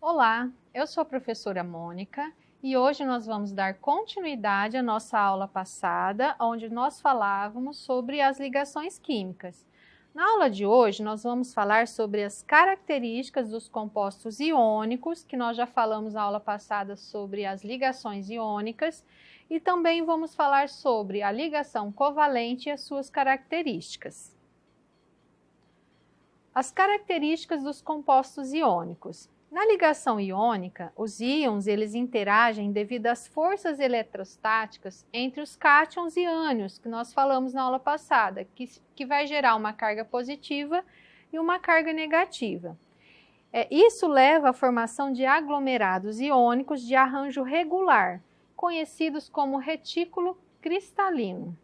Olá, eu sou a professora Mônica e hoje nós vamos dar continuidade à nossa aula passada, onde nós falávamos sobre as ligações químicas. Na aula de hoje, nós vamos falar sobre as características dos compostos iônicos, que nós já falamos na aula passada sobre as ligações iônicas, e também vamos falar sobre a ligação covalente e as suas características. As características dos compostos iônicos. Na ligação iônica, os íons eles interagem devido às forças eletrostáticas entre os cátions e ânions, que nós falamos na aula passada, que vai gerar uma carga positiva e uma carga negativa. Isso leva à formação de aglomerados iônicos de arranjo regular, conhecidos como retículo cristalino.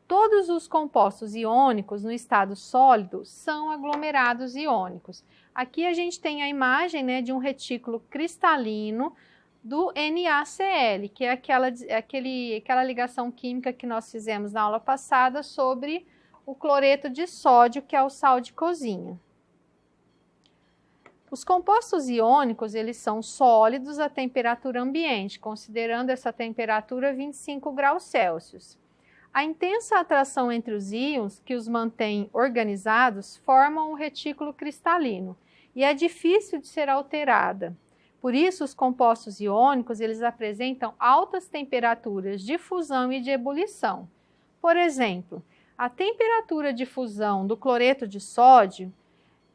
Todos os compostos iônicos no estado sólido são aglomerados iônicos. Aqui a gente tem a imagem, de um retículo cristalino do NaCl, que é aquela ligação química que nós fizemos na aula passada sobre o cloreto de sódio, que é o sal de cozinha. Os compostos iônicos, eles são sólidos a temperatura ambiente, considerando essa temperatura 25 graus Celsius. A intensa atração entre os íons, que os mantém organizados, formam um retículo cristalino e é difícil de ser alterada. Por isso, os compostos iônicos eles apresentam altas temperaturas de fusão e de ebulição. Por exemplo, a temperatura de fusão do cloreto de sódio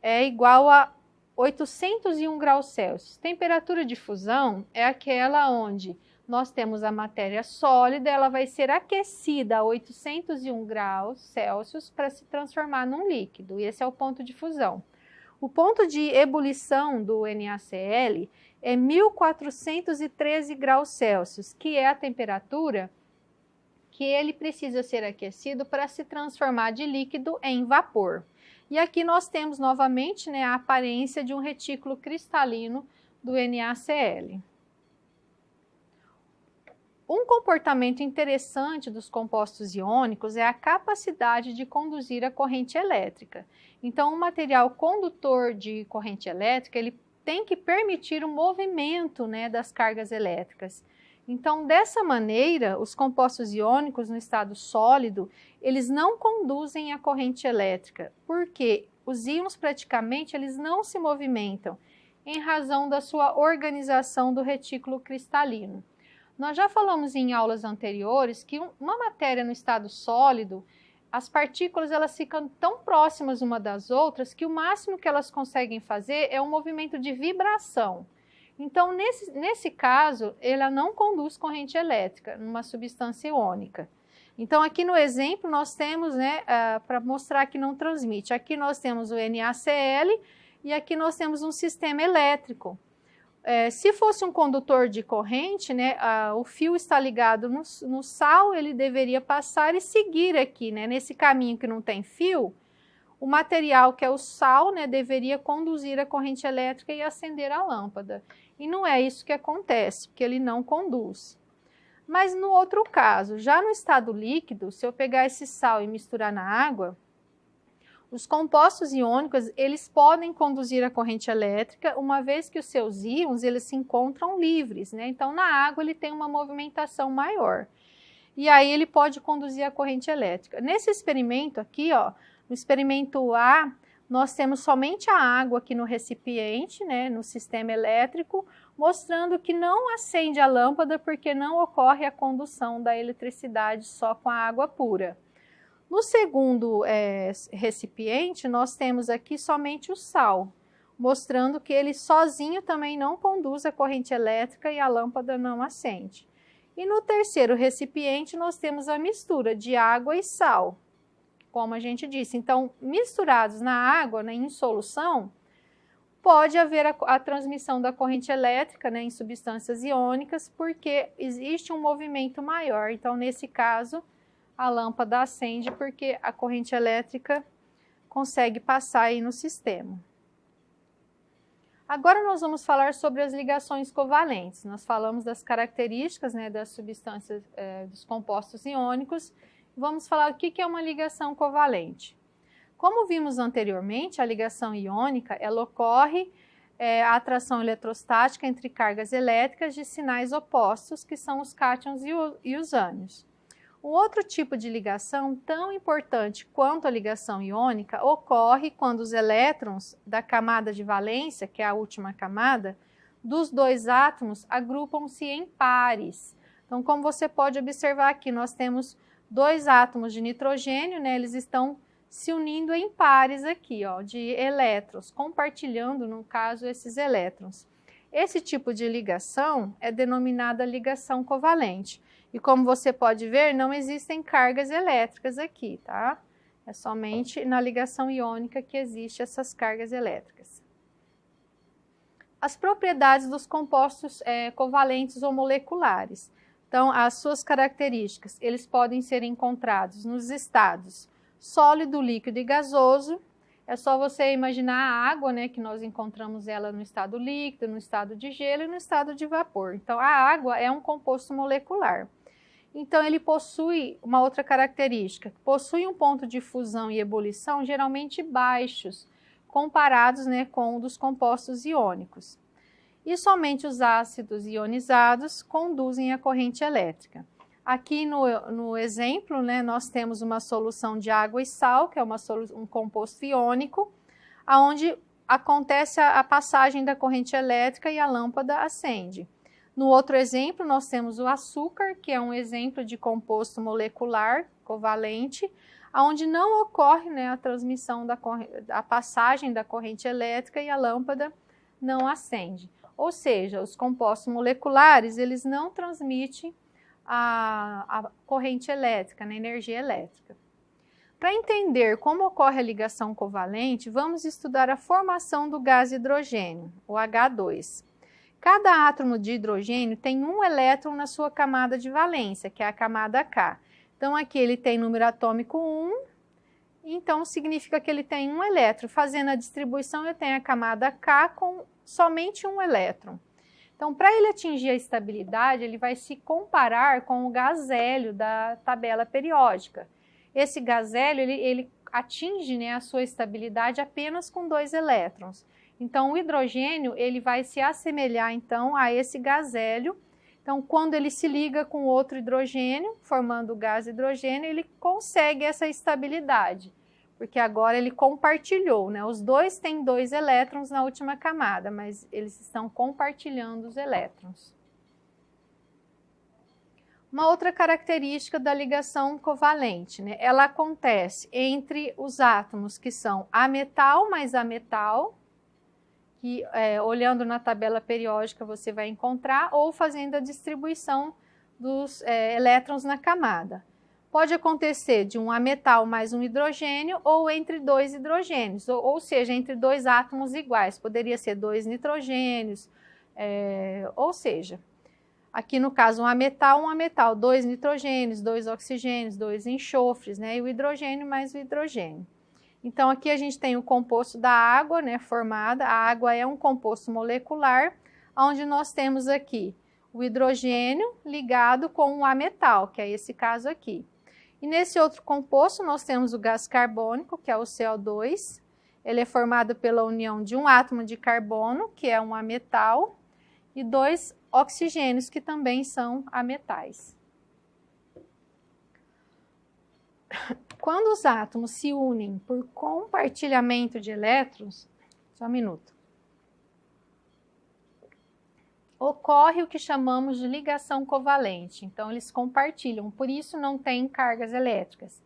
é igual a 801 graus Celsius. Temperatura de fusão é aquela onde nós temos a matéria sólida, ela vai ser aquecida a 801 graus Celsius para se transformar num líquido, e esse é o ponto de fusão. O ponto de ebulição do NaCl é 1413 graus Celsius, que é a temperatura que ele precisa ser aquecido para se transformar de líquido em vapor. E aqui nós temos novamente a aparência de um retículo cristalino do NaCl. Um comportamento interessante dos compostos iônicos é a capacidade de conduzir a corrente elétrica. Então, um material condutor de corrente elétrica, ele tem que permitir o movimento das cargas elétricas. Então, dessa maneira, os compostos iônicos no estado sólido, eles não conduzem a corrente elétrica, porque os íons praticamente eles não se movimentam em razão da sua organização do retículo cristalino. Nós já falamos em aulas anteriores que uma matéria no estado sólido, as partículas elas ficam tão próximas uma das outras que o máximo que elas conseguem fazer é um movimento de vibração. Então, nesse caso, ela não conduz corrente elétrica numa substância iônica. Então, aqui no exemplo, nós temos, para mostrar que não transmite, aqui nós temos o NaCl e aqui nós temos um sistema elétrico. Se fosse um condutor de corrente, o fio está ligado no sal, ele deveria passar e seguir aqui, nesse caminho que não tem fio, o material que é o sal, deveria conduzir a corrente elétrica e acender a lâmpada. E não é isso que acontece, porque ele não conduz. Mas no outro caso, já no estado líquido, se eu pegar esse sal e misturar na água, os compostos iônicos, eles podem conduzir a corrente elétrica, uma vez que os seus íons, eles se encontram livres, Então, na água, ele tem uma movimentação maior. E aí, ele pode conduzir a corrente elétrica. Nesse experimento aqui, no experimento A, nós temos somente a água aqui no recipiente, no sistema elétrico, mostrando que não acende a lâmpada porque não ocorre a condução da eletricidade só com a água pura. No segundo recipiente, nós temos aqui somente o sal, mostrando que ele sozinho também não conduz a corrente elétrica e a lâmpada não acende. E no terceiro recipiente, nós temos a mistura de água e sal, como a gente disse. Então, misturados na água, em solução, pode haver a transmissão da corrente elétrica em substâncias iônicas, porque existe um movimento maior. Então, nesse caso, a lâmpada acende porque a corrente elétrica consegue passar aí no sistema. Agora nós vamos falar sobre as ligações covalentes. Nós falamos das características das substâncias, dos compostos iônicos. Vamos falar o que é uma ligação covalente. Como vimos anteriormente, a ligação iônica ela ocorre a atração eletrostática entre cargas elétricas de sinais opostos, que são os cátions e os ânions. Um outro tipo de ligação, tão importante quanto a ligação iônica, ocorre quando os elétrons da camada de valência, que é a última camada, dos dois átomos agrupam-se em pares. Então, como você pode observar aqui, nós temos dois átomos de nitrogênio, né? Eles estão se unindo em pares aqui, ó, de elétrons, compartilhando, no caso, esses elétrons. Esse tipo de ligação é denominada ligação covalente. E como você pode ver, não existem cargas elétricas aqui, tá? É somente na ligação iônica que existem essas cargas elétricas. As propriedades dos compostos covalentes ou moleculares. Então, as suas características, eles podem ser encontrados nos estados sólido, líquido e gasoso. É só você imaginar a água, né, que nós encontramos ela no estado líquido, no estado de gelo e no estado de vapor. Então, a água é um composto molecular. Então, ele possui uma outra característica, possui um ponto de fusão e ebulição geralmente baixos, comparados, né, com o dos compostos iônicos. E somente os ácidos ionizados conduzem a corrente elétrica. Aqui no exemplo, né, nós temos uma solução de água e sal, que é um composto iônico, onde acontece a passagem da corrente elétrica e a lâmpada acende. No outro exemplo, nós temos o açúcar, que é um exemplo de composto molecular covalente, onde não ocorre, né, a transmissão a passagem da corrente elétrica e a lâmpada não acende. Ou seja, os compostos moleculares, eles não transmitem a corrente elétrica, a energia elétrica. Para entender como ocorre a ligação covalente, vamos estudar a formação do gás hidrogênio, o H2. Cada átomo de hidrogênio tem um elétron na sua camada de valência, que é a camada K. Então, aqui ele tem número atômico 1, então significa que ele tem um elétron. Fazendo a distribuição, eu tenho a camada K com somente um elétron. Então, para ele atingir a estabilidade, ele vai se comparar com o gás hélio da tabela periódica. Esse gás hélio, ele atinge, né, a sua estabilidade apenas com 2 elétrons. Então, o hidrogênio, ele vai se assemelhar, então, a esse gás hélio. Então, quando ele se liga com outro hidrogênio, formando o gás hidrogênio, ele consegue essa estabilidade, porque agora ele compartilhou, né? Os dois têm 2 elétrons na última camada, mas eles estão compartilhando os elétrons. Uma outra característica da ligação covalente, né? Ela acontece entre os átomos que são ametal mais ametal, que olhando na tabela periódica você vai encontrar, ou fazendo a distribuição dos elétrons na camada. Pode acontecer de um ametal mais um hidrogênio ou entre 2 hidrogênios, ou seja, entre 2 átomos iguais. Poderia ser 2 nitrogênios, ou seja, aqui no caso um ametal, 2 nitrogênios, 2 oxigênios, 2 enxofres, né, e o hidrogênio mais o hidrogênio. Então, aqui a gente tem o composto da água, né, formada. A água é um composto molecular, onde nós temos aqui o hidrogênio ligado com um ametal, que é esse caso aqui. E nesse outro composto, nós temos o gás carbônico, que é o CO2. Ele é formado pela união de um átomo de carbono, que é um ametal, e 2 oxigênios, que também são ametais. Quando os átomos se unem por compartilhamento de elétrons, só um minuto, ocorre o que chamamos de ligação covalente. Então, eles compartilham, por isso não tem cargas elétricas.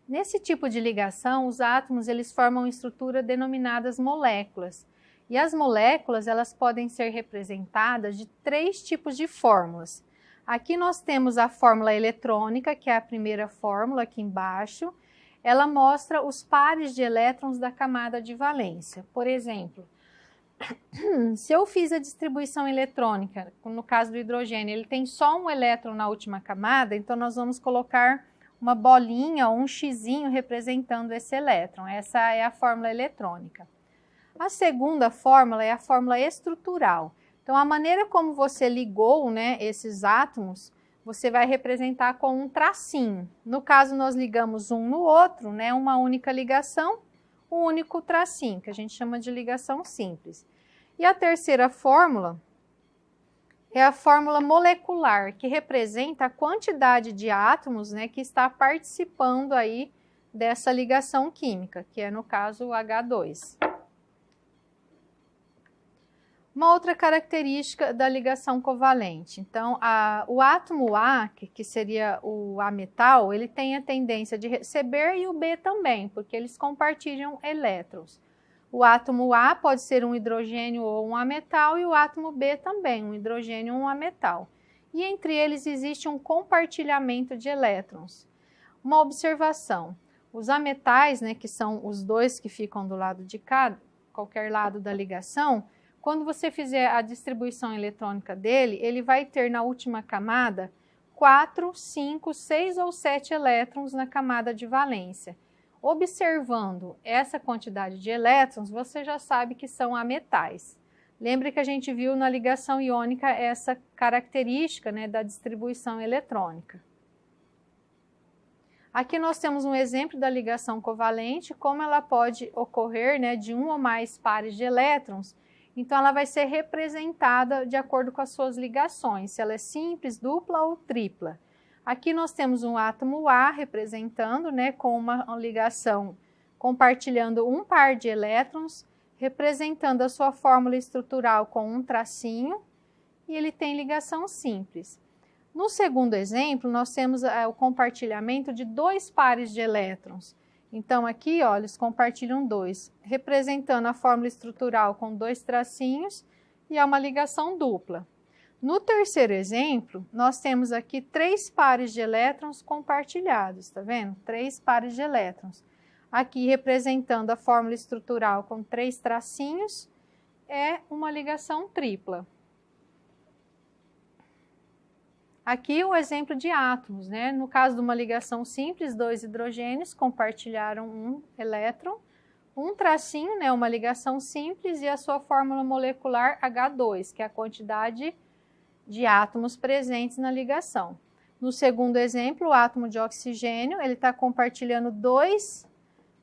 Nesse tipo de ligação, os átomos eles formam estrutura denominadas moléculas. E as moléculas elas podem ser representadas de 3 tipos de fórmulas. Aqui nós temos a fórmula eletrônica, que é a primeira fórmula aqui embaixo. Ela mostra os pares de elétrons da camada de valência. Por exemplo, se eu fiz a distribuição eletrônica, no caso do hidrogênio, ele tem só um elétron na última camada, então nós vamos colocar uma bolinha ou um xizinho representando esse elétron. Essa é a fórmula eletrônica. A segunda fórmula é a fórmula estrutural. Então, a maneira como você ligou, né, esses átomos, você vai representar com um tracinho. No caso, nós ligamos um no outro, né, uma única ligação, único tracinho, que a gente chama de ligação simples. E a terceira fórmula é a fórmula molecular, que representa a quantidade de átomos, né, que está participando aí dessa ligação química, que é no caso o H2. Uma outra característica da ligação covalente. Então, o átomo A, que seria o A metal, ele tem a tendência de receber e o B também, porque eles compartilham elétrons. O átomo A pode ser um hidrogênio ou um ametal e o átomo B também, um hidrogênio ou um ametal. E entre eles existe um compartilhamento de elétrons. Uma observação, os ametais, né, que são os dois que ficam do lado de qualquer lado da ligação, quando você fizer a distribuição eletrônica dele, ele vai ter na última camada 4, 5, 6 ou 7 elétrons na camada de valência. Observando essa quantidade de elétrons, você já sabe que são ametais. Lembre que a gente viu na ligação iônica essa característica, né, da distribuição eletrônica. Aqui nós temos um exemplo da ligação covalente, como ela pode ocorrer, né, de um ou mais pares de elétrons. Então, ela vai ser representada de acordo com as suas ligações, se ela é simples, dupla ou tripla. Aqui nós temos um átomo A representando, né, com uma ligação compartilhando um par de elétrons, representando a sua fórmula estrutural com um tracinho, e ele tem ligação simples. No segundo exemplo, nós temos o compartilhamento de 2 pares de elétrons. Então, aqui, ó, eles compartilham 2, representando a fórmula estrutural com 2 tracinhos, e é uma ligação dupla. No terceiro exemplo, nós temos aqui 3 pares de elétrons compartilhados, tá vendo? 3 pares de elétrons. Aqui, representando a fórmula estrutural com 3 tracinhos, é uma ligação tripla. Aqui o exemplo de átomos, né? No caso de uma ligação simples, 2 hidrogênios compartilharam um elétron, um tracinho, né? Uma ligação simples, e a sua fórmula molecular H2, que é a quantidade de átomos presentes na ligação. No segundo exemplo, o átomo de oxigênio, ele está compartilhando 2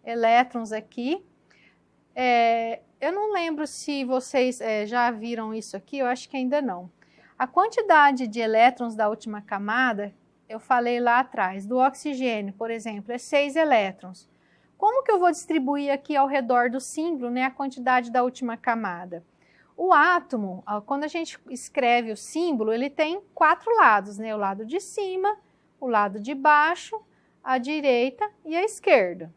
elétrons aqui. Eu não lembro se vocês já viram isso aqui, eu acho que ainda não. A quantidade de elétrons da última camada, eu falei lá atrás, do oxigênio, por exemplo, é 6 elétrons. Como que eu vou distribuir aqui ao redor do símbolo, né, a quantidade da última camada? O átomo, quando a gente escreve o símbolo, ele tem 4 lados, né? O lado de cima, o lado de baixo, a direita e a esquerda.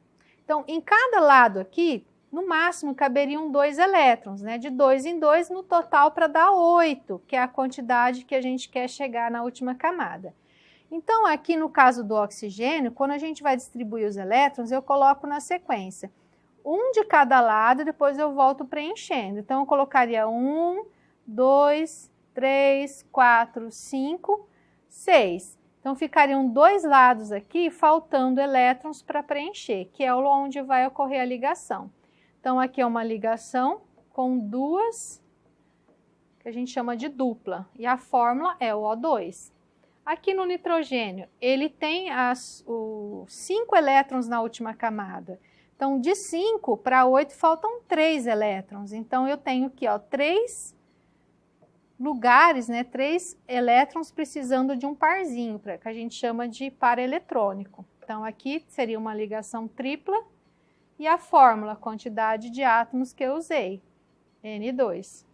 Então, em cada lado aqui, no máximo caberiam 2 elétrons, né? De 2 em 2 no total para dar 8, que é a quantidade que a gente quer chegar na última camada. Então, aqui no caso do oxigênio, quando a gente vai distribuir os elétrons, eu coloco na sequência. Um de cada lado, depois eu volto preenchendo. Então, eu colocaria 1, 2, 3, 4, 5, 6. Então, ficariam 2 lados aqui, faltando elétrons para preencher, que é onde vai ocorrer a ligação. Então, aqui é uma ligação com 2, que a gente chama de dupla, e a fórmula é o O2. Aqui no nitrogênio, ele tem os 5 elétrons na última camada. Então, de 5 para 8 faltam 3 elétrons. Então, eu tenho aqui, ó, 3 lugares, né, 3 elétrons precisando de um parzinho, que a gente chama de par eletrônico. Então, aqui seria uma ligação tripla e a fórmula, a quantidade de átomos que eu usei, N2.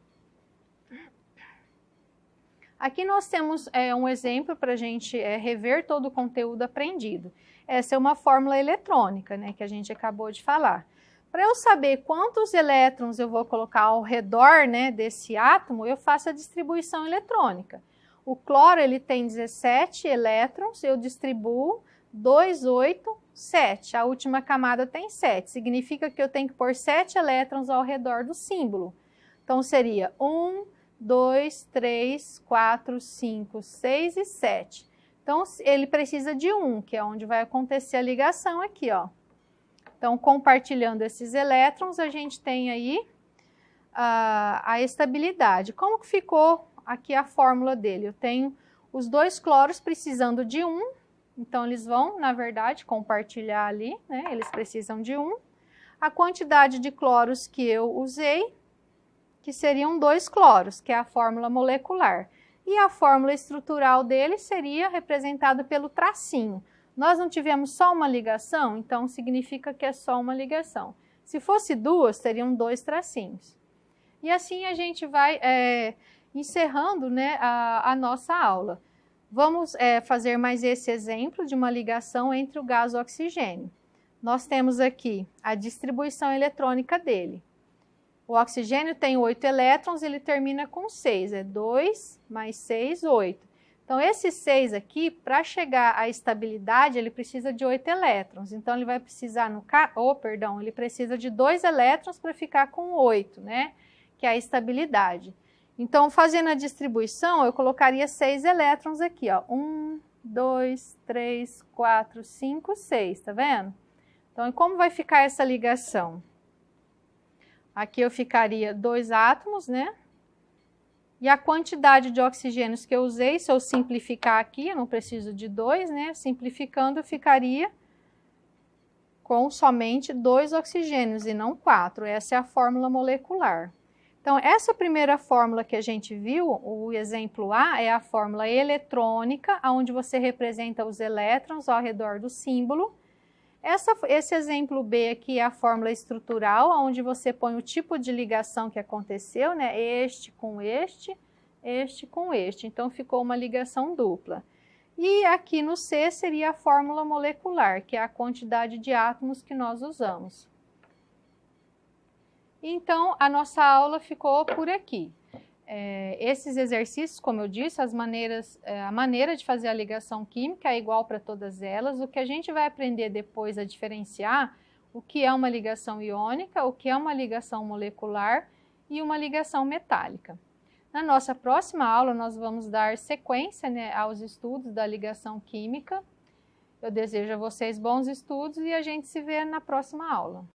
Aqui nós temos um exemplo para a gente rever todo o conteúdo aprendido. Essa é uma fórmula eletrônica, né, que a gente acabou de falar. Para eu saber quantos elétrons eu vou colocar ao redor, né, desse átomo, eu faço a distribuição eletrônica. O cloro, ele tem 17 elétrons, eu distribuo 2, 8, 7. A última camada tem 7. Significa que eu tenho que pôr 7 elétrons ao redor do símbolo. Então, seria 1, 2, 3, 4, 5, 6 e 7. Então, ele precisa de 1, que é onde vai acontecer a ligação aqui, ó. Então, compartilhando esses elétrons, a gente tem aí a estabilidade. Como que ficou aqui a fórmula dele? Eu tenho os 2 cloros precisando de 1, então eles vão, na verdade, compartilhar ali, né? Eles precisam de 1. a quantidade de cloros que eu usei, que seriam 2 cloros, que é a fórmula molecular. E a fórmula estrutural dele seria representada pelo tracinho. Nós não tivemos só uma ligação, então significa que é só uma ligação. Se fosse 2, seriam 2 tracinhos. E assim a gente vai encerrando, né, a nossa aula. Vamos fazer mais esse exemplo de uma ligação entre o gás e o oxigênio. Nós temos aqui a distribuição eletrônica dele. O oxigênio tem 8 elétrons, ele termina com 6, é 2 mais 6, 8. Então, esse 6 aqui, para chegar à estabilidade, ele precisa de 8 elétrons. Então, ele vai precisar, ele precisa de 2 elétrons para ficar com 8, né? Que é a estabilidade. Então, fazendo a distribuição, eu colocaria 6 elétrons aqui, ó. 1, 2, 3, 4, 5, 6, tá vendo? Então, como vai ficar essa ligação? Aqui eu ficaria 2 átomos, né? E a quantidade de oxigênios que eu usei, se eu simplificar aqui, eu não preciso de 2, né? Simplificando, eu ficaria com somente 2 oxigênios e não 4. Essa é a fórmula molecular. Então, essa primeira fórmula que a gente viu, o exemplo A, é a fórmula eletrônica, onde você representa os elétrons ao redor do símbolo. Esse exemplo B aqui é a fórmula estrutural, onde você põe o tipo de ligação que aconteceu, né? Este com este, este com este. Então, ficou uma ligação dupla. E aqui no C seria a fórmula molecular, que é a quantidade de átomos que nós usamos. Então, a nossa aula ficou por aqui. Esses exercícios, como eu disse, a maneira de fazer a ligação química é igual para todas elas. O que a gente vai aprender depois é diferenciar o que é uma ligação iônica, o que é uma ligação molecular e uma ligação metálica. Na nossa próxima aula, nós vamos dar sequência, né, aos estudos da ligação química. Eu desejo a vocês bons estudos e a gente se vê na próxima aula.